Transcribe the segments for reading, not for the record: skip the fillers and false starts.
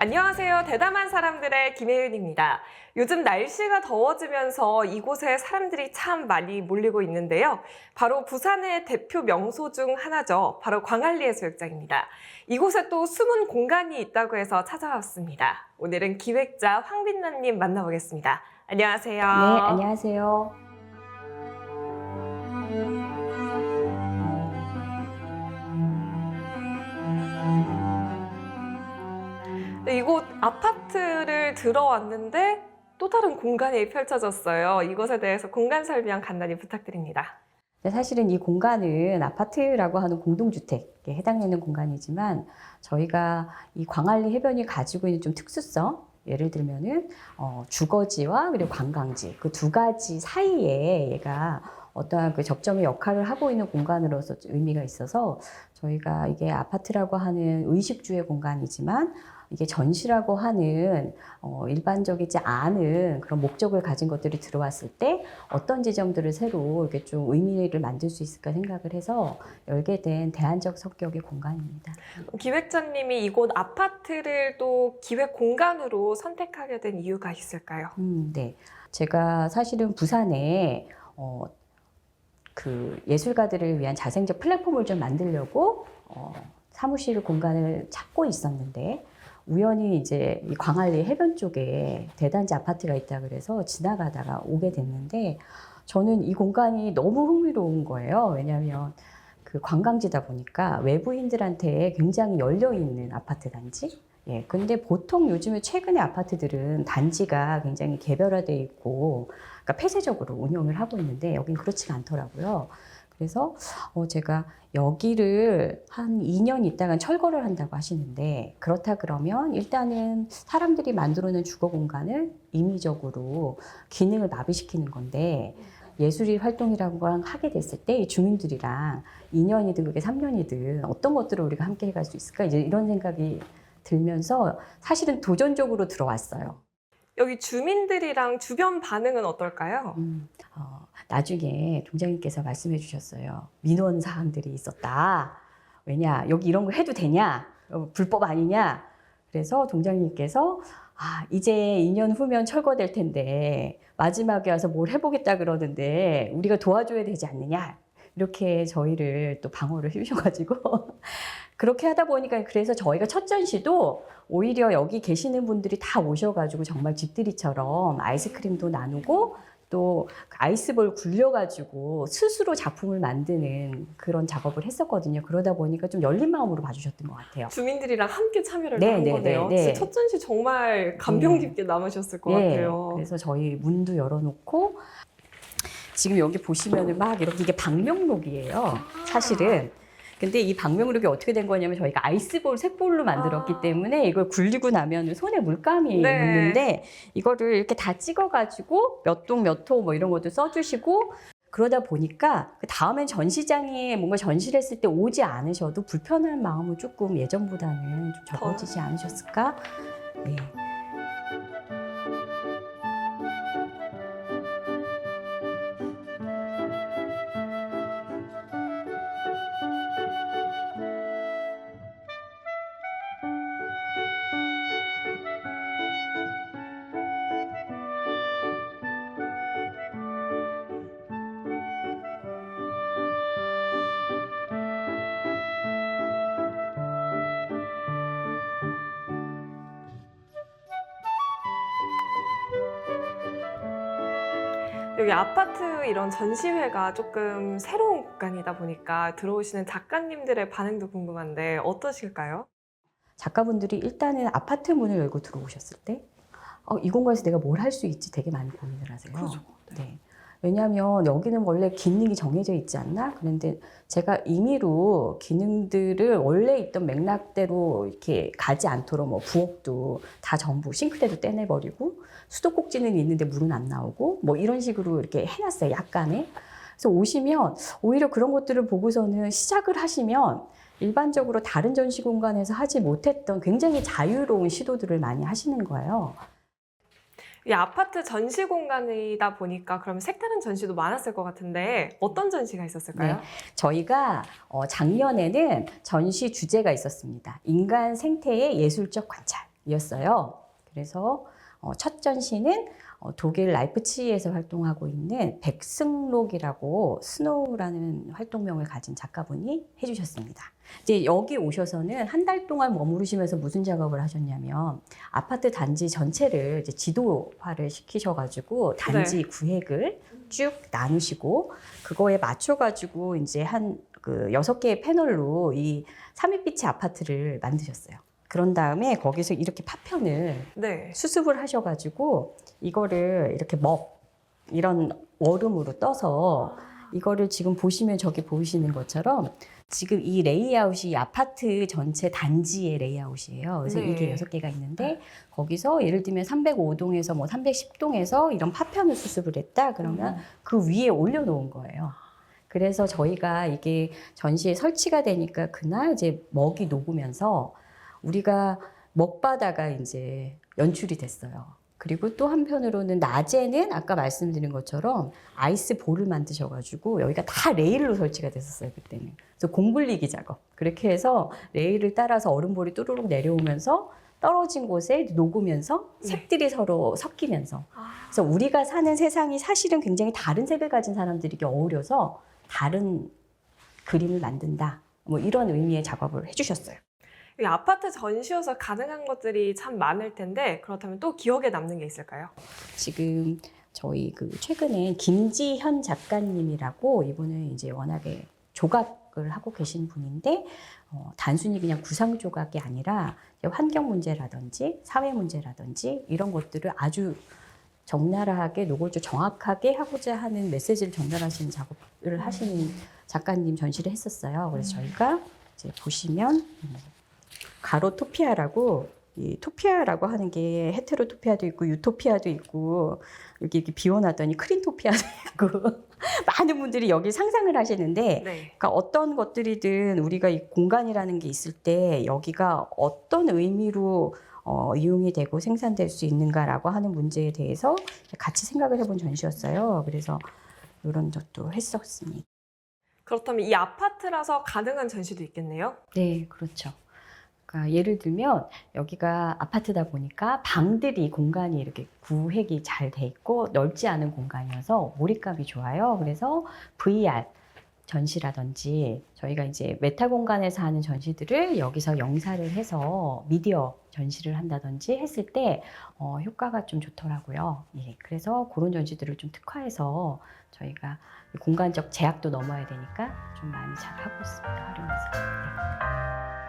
안녕하세요. 대담한 사람들의 김혜은입니다. 요즘 날씨가 더워지면서 이곳에 사람들이 참 많이 몰리고 있는데요. 바로 부산의 대표 명소 중 하나죠. 바로 광안리 해수욕장입니다. 이곳에 또 숨은 공간이 있다고 해서 찾아왔습니다. 오늘은 기획자 황빛나님 만나보겠습니다. 안녕하세요. 네, 안녕하세요. 네, 이곳 아파트를 들어왔는데 또 다른 공간이 펼쳐졌어요. 이것에 대해서 공간 설명 간단히 부탁드립니다. 사실은 이 공간은 아파트라고 하는 공동주택에 해당되는 공간이지만 저희가 이 광안리 해변이 가지고 있는 좀 특수성, 예를 들면은 주거지와 그리고 관광지 그 두 가지 사이에 얘가 어떠한 그 접점의 역할을 하고 있는 공간으로서 의미가 있어서 저희가 이게 아파트라고 하는 의식주의 공간이지만 이게 전시라고 하는 일반적이지 않은 그런 목적을 가진 것들이 들어왔을 때 어떤 지점들을 새로 이렇게 좀 의미를 만들 수 있을까 생각을 해서 열게 된 대안적 성격의 공간입니다. 기획자님이 이곳 아파트를 또 기획 공간으로 선택하게 된 이유가 있을까요? 네. 제가 사실은 부산에 그 예술가들을 위한 자생적 플랫폼을 좀 만들려고 사무실 공간을 찾고 있었는데 우연히 이제 이 광안리 해변 쪽에 대단지 아파트가 있다 그래서 지나가다가 오게 됐는데 저는 이 공간이 너무 흥미로운 거예요. 왜냐하면 그 관광지다 보니까 외부인들한테 굉장히 열려 있는 아파트 단지. 예, 근데 보통 요즘에 최근에 아파트들은 단지가 굉장히 개별화되어 있고, 그러니까 폐쇄적으로 운영을 하고 있는데 여긴 그렇지가 않더라고요. 그래서 제가 여기를 한 2년 있다가 철거를 한다고 하시는데 그렇다 그러면 일단은 사람들이 만들어낸 주거 공간을 임의적으로 기능을 마비시키는 건데 예술이 활동이라고 하게 됐을 때 주민들이랑 2년이든 그게 3년이든 어떤 것들을 우리가 함께 해갈 수 있을까 이제 이런 생각이 들면서 사실은 도전적으로 들어왔어요. 여기 주민들이랑 주변 반응은 어떨까요? 나중에 동장님께서 말씀해 주셨어요. 민원 사항들이 있었다. 왜냐, 여기 이런 거 해도 되냐? 불법 아니냐? 그래서 동장님께서 이제 2년 후면 철거될 텐데 마지막에 와서 뭘 해보겠다 그러는데 우리가 도와줘야 되지 않느냐? 이렇게 저희를 또 방어를 해주셔가지고 그렇게 하다 보니까 그래서 저희가 첫 전시도 오히려 여기 계시는 분들이 다 오셔가지고 정말 집들이처럼 아이스크림도 나누고 또 아이스볼 굴려가지고 스스로 작품을 만드는 그런 작업을 했었거든요. 그러다 보니까 좀 열린 마음으로 봐주셨던 것 같아요. 주민들이랑 함께 참여를 네, 한 네, 거네요. 네, 네. 진짜 첫 전시 정말 감명 깊게 남으셨을 것 같아요. 그래서 저희 문도 열어놓고 지금 여기 보시면은 막 이렇게 이게 방명록이에요. 사실은. 근데 이 방명록이 어떻게 된 거냐면 저희가 아이스볼 색볼로 만들었기 때문에 이걸 굴리고 나면 손에 물감이 묻는데 이거를 이렇게 다 찍어가지고 몇 동 몇 호 뭐 이런 것도 써주시고 그러다 보니까 그 다음엔 전시장에 뭔가 전시를 했을 때 오지 않으셔도 불편한 마음은 조금 예전보다는 좀 적어지지 않으셨을까? 네. 여기 아파트 이런 전시회가 조금 새로운 공간이다 보니까 들어오시는 작가님들의 반응도 궁금한데 어떠실까요? 작가분들이 일단은 아파트 문을 열고 들어오셨을 때 이 공간에서 내가 뭘 할 수 있지 되게 많이 고민을 하세요. 그렇죠. 네. 왜냐하면 여기는 원래 기능이 정해져 있지 않나? 그런데 제가 임의로 기능들을 원래 있던 맥락대로 이렇게 가지 않도록 뭐 부엌도 다 전부 싱크대도 떼내버리고 수도꼭지는 있는데 물은 안 나오고 뭐 이런 식으로 이렇게 해놨어요. 약간의. 그래서 오시면 오히려 그런 것들을 보고서는 시작을 하시면 일반적으로 다른 전시 공간에서 하지 못했던 굉장히 자유로운 시도들을 많이 하시는 거예요. 이 아파트 전시 공간이다 보니까 그럼 색다른 전시도 많았을 것 같은데 어떤 전시가 있었을까요? 네, 저희가 작년에는 전시 주제가 있었습니다. 인간 생태의 예술적 관찰. 전시이었어요. 그래서 첫 전시는 독일 라이프치히에서 활동하고 있는 백승록이라고 스노우라는 활동명을 가진 작가분이 해주셨습니다. 이제 여기 오셔서는 한 달 동안 머무르시면서 무슨 작업을 하셨냐면 아파트 단지 전체를 이제 지도화를 시키셔가지고 단지 구획을 쭉 나누시고 그거에 맞춰가지고 이제 한 그 6개의 패널로 이 삼일빛의 아파트를 만드셨어요. 그런 다음에 거기서 이렇게 파편을 네. 수습을 하셔가지고 이거를 이렇게 이런 얼음으로 떠서 이거를 지금 보시면 저기 보이시는 것처럼 지금 이 레이아웃이 이 아파트 전체 단지의 레이아웃이에요. 그래서 네. 이게 6개가 있는데 거기서 예를 들면 305동에서 뭐 310동에서 이런 파편을 수습을 했다 그러면 그 위에 올려놓은 거예요. 그래서 저희가 이게 전시에 설치가 되니까 그날 이제 먹이 녹으면서 우리가 먹바다가 이제 연출이 됐어요. 그리고 또 한편으로는 낮에는 아까 말씀드린 것처럼 아이스 볼을 만드셔가지고 여기가 다 레일로 설치가 됐었어요, 그때는. 그래서 공불리기 작업. 그렇게 해서 레일을 따라서 얼음볼이 뚜루룩 내려오면서 떨어진 곳에 녹으면서 색들이 서로 섞이면서. 그래서 우리가 사는 세상이 사실은 굉장히 다른 색을 가진 사람들에게 어우러서 다른 그림을 만든다. 뭐 이런 의미의 작업을 해주셨어요. 이 아파트 전시여서 가능한 것들이 참 많을 텐데 그렇다면 또 기억에 남는 게 있을까요? 지금 저희 그 최근에 김지현 작가님이라고 이분은 이제 워낙에 조각을 하고 계신 분인데 단순히 그냥 구상 조각이 아니라 환경 문제라든지 사회 문제라든지 이런 것들을 아주 적나라하게 노골적 정확하게 하고자 하는 메시지를 전달하시는 작업을 하시는 작가님 전시를 했었어요. 그래서 저희가 이제 보시면 가로토피아라고 이 토피아라고 하는 게 헤테로토피아도 있고 유토피아도 있고 여기 이렇게 비워놨더니 크린토피아도 있고 많은 분들이 여기 상상을 하시는데 네. 그러니까 어떤 것들이든 우리가 이 공간이라는 게 있을 때 여기가 어떤 의미로 이용이 되고 생산될 수 있는가라고 하는 문제에 대해서 같이 생각을 해본 전시였어요. 그래서 이런 것도 했었습니다. 그렇다면 이 아파트라서 가능한 전시도 있겠네요? 네, 그렇죠. 그러니까 예를 들면 여기가 아파트다 보니까 방들이 공간이 이렇게 구획이 잘 돼 있고 넓지 않은 공간이어서 몰입감이 좋아요. 그래서 VR 전시라든지 저희가 이제 메타 공간에서 하는 전시들을 여기서 영사를 해서 미디어 전시를 한다든지 했을 때 효과가 좀 좋더라고요. 예, 그래서 그런 전시들을 좀 특화해서 저희가 공간적 제약도 넘어야 되니까 좀 많이 잘 하고 있습니다. 활용해서. 네.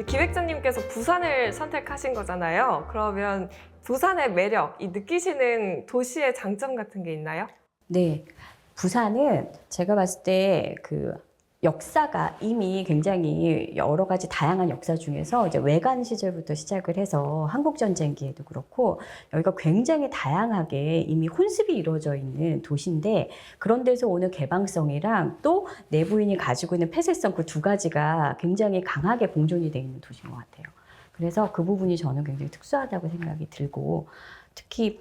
기획자님께서 부산을 선택하신 거잖아요. 그러면 부산의 매력, 이 느끼시는 도시의 장점 같은 게 있나요? 네, 부산은 제가 봤을 때 그 역사가 이미 굉장히 여러 가지 다양한 역사 중에서 이제 외관 시절부터 시작을 해서 한국전쟁기에도 그렇고 여기가 굉장히 다양하게 이미 혼습이 이루어져 있는 도시인데 그런 데서 오는 개방성이랑 또 내부인이 가지고 있는 폐쇄성 그 두 가지가 굉장히 강하게 공존이 되어 있는 도시인 것 같아요. 그래서 그 부분이 저는 굉장히 특수하다고 생각이 들고 특히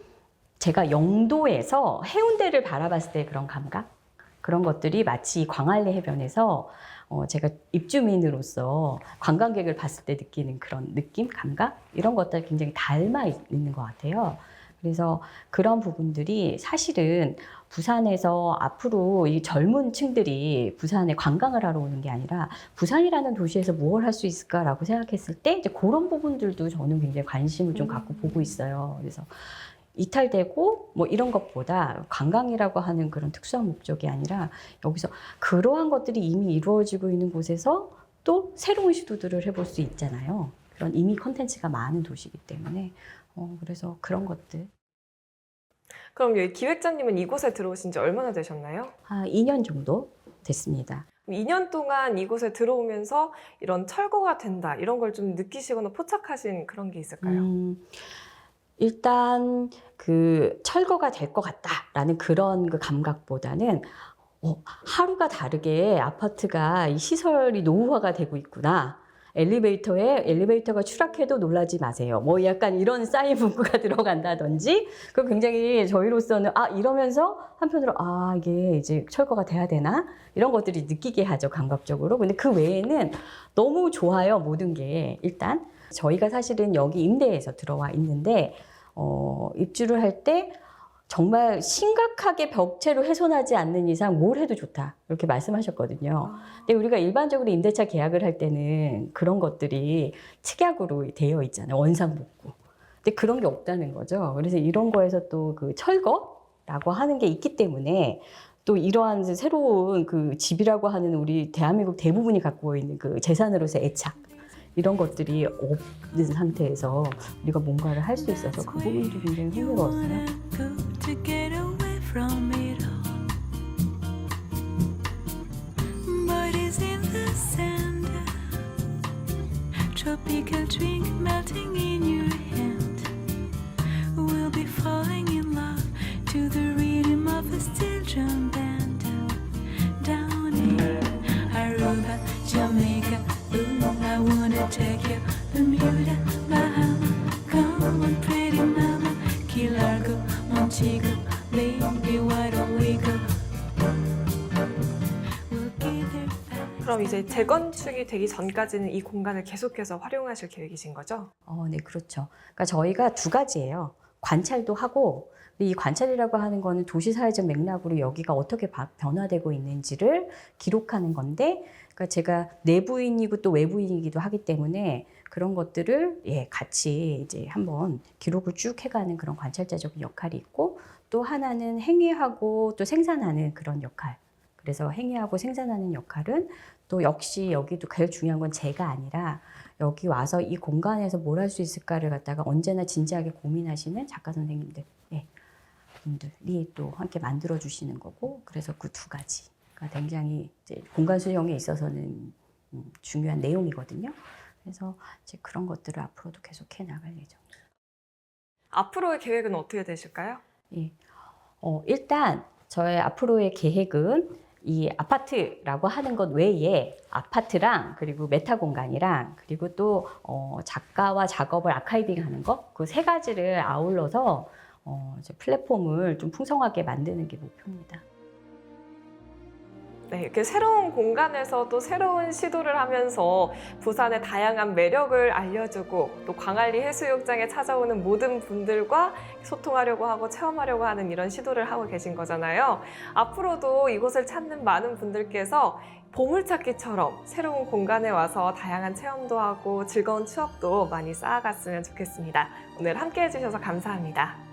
제가 영도에서 해운대를 바라봤을 때 그런 감각? 그런 것들이 마치 광안리 해변에서 제가 입주민으로서 관광객을 봤을 때 느끼는 그런 느낌, 감각 이런 것들 굉장히 닮아 있는 것 같아요. 그래서 그런 부분들이 사실은 부산에서 앞으로 이 젊은 층들이 부산에 관광을 하러 오는 게 아니라 부산이라는 도시에서 무엇을 할 수 있을까라고 생각했을 때 이제 그런 부분들도 저는 굉장히 관심을 좀 갖고 보고 있어요. 그래서 이탈되고 뭐 이런 것보다 관광이라고 하는 그런 특수한 목적이 아니라 여기서 그러한 것들이 이미 이루어지고 있는 곳에서 또 새로운 시도들을 해볼 수 있잖아요. 그런 이미 컨텐츠가 많은 도시이기 때문에 그래서 그런 것들. 그럼 여기 기획자님은 이곳에 들어오신 지 얼마나 되셨나요? 한 2년 정도 됐습니다. 2년 동안 이곳에 들어오면서 이런 철거가 된다, 이런 걸 좀 느끼시거나 포착하신 그런 게 있을까요? 일단 그 철거가 될 것 같다라는 그런 그 감각보다는 하루가 다르게 아파트가 이 시설이 노후화가 되고 있구나. 엘리베이터가 추락해도 놀라지 마세요. 뭐 약간 이런 쌓인 문구가 들어간다든지, 그 굉장히 저희로서는 이러면서 한편으로 이게 이제 철거가 돼야 되나? 이런 것들이 느끼게 하죠, 감각적으로. 근데 그 외에는 너무 좋아요, 모든 게. 일단 저희가 사실은 여기 임대해서 들어와 있는데 입주를 할 때 정말 심각하게 벽체로 훼손하지 않는 이상 뭘 해도 좋다, 이렇게 말씀하셨거든요. 근데 우리가 일반적으로 임대차 계약을 할 때는 그런 것들이 특약으로 되어 있잖아요. 원상복구. 근데 그런 게 없다는 거죠. 그래서 이런 거에서 또 그 철거라고 하는 게 있기 때문에 또 이러한 새로운 그 집이라고 하는 우리 대한민국 대부분이 갖고 있는 그 재산으로서의 애착, 이런 것들이 없는 상태에서 우리가 뭔가를 할 수 있어서 그 부분도 굉장히 흥미로웠어요. To get away from it all, but it's in the sand, tropical drink melting in your hand. We'll be falling in love to the rhythm of a steel drum band. Down in Aruba, Jamaica, ooh, I wanna take you Bermuda, Bahama. Come on, pretty mama, Key Largo, Montego, baby, why don't we go? We'll get there fast. 그럼 이제 재건축이 되기 전까지는 이 공간을 계속해서 활용하실 계획이신 거죠? 네, 그렇죠. 그러니까 저희가 두 가지예요. 관찰도 하고, 이 관찰이라고 하는 거는 도시 사회적 맥락으로 여기가 어떻게 변화되고 있는지를 기록하는 건데, 그러니까 제가 내부인이고 또 외부인이기도 하기 때문에 그런 것들을 같이 이제 한번 기록을 쭉 해가는 그런 관찰자적인 역할이 있고, 또 하나는 행위하고 또 생산하는 그런 역할. 그래서 행위하고 생산하는 역할은 또 역시 여기도 제일 중요한 건 제가 아니라 여기 와서 이 공간에서 뭘 할 수 있을까를 갖다가 언제나 진지하게 고민하시는 작가 선생님들, 분들이 또 함께 만들어 주시는 거고, 그래서 그 두 가지가 굉장히 이제 공간 수용에 있어서는 중요한 내용이거든요. 그래서 이제 그런 것들을 앞으로도 계속 해 나갈 예정입니다. 앞으로의 계획은 어떻게 되실까요? 일단 저의 앞으로의 계획은 이 아파트라고 하는 것 외에 아파트랑 그리고 메타 공간이랑 그리고 또 작가와 작업을 아카이빙하는 것, 그 세 가지를 아울러서 이제 플랫폼을 좀 풍성하게 만드는 게 목표입니다. 네, 이렇게 새로운 공간에서 또 새로운 시도를 하면서 부산의 다양한 매력을 알려주고 또 광안리 해수욕장에 찾아오는 모든 분들과 소통하려고 하고 체험하려고 하는 이런 시도를 하고 계신 거잖아요. 앞으로도 이곳을 찾는 많은 분들께서 보물찾기처럼 새로운 공간에 와서 다양한 체험도 하고 즐거운 추억도 많이 쌓아갔으면 좋겠습니다. 오늘 함께 해주셔서 감사합니다.